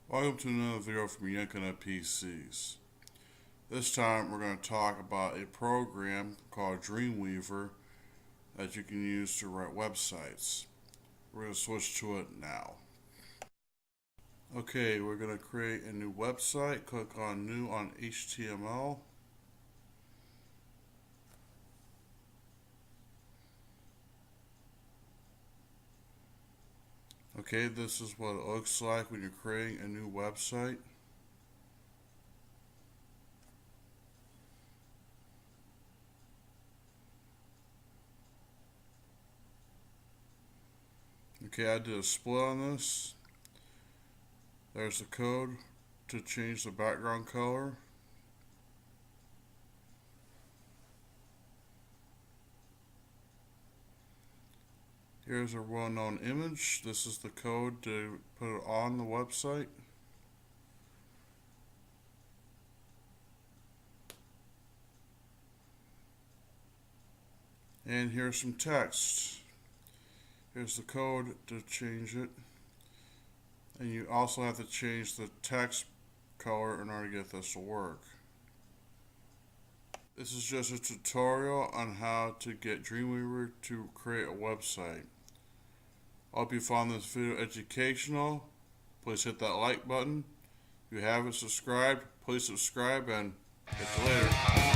Welcome to another video from Yenkna PCs. This time we're going to talk about a program called Dreamweaver that you can use to write websites. We're going to switch to it now. Okay, we're going to create a new website. Click on New on HTML. Okay, this is what it looks like when you're creating a new website. Okay, I did a split on this. There's the code to change the background color. Here's a well-known image. This is the code to put it on the website. And here's some text. Here's the code to change it. And you also have to change the text color in order to get this to work. This is just a tutorial on how to get Dreamweaver to create a website. I hope you found this video educational. Please hit that like button. If you haven't subscribed, please subscribe and catch you later.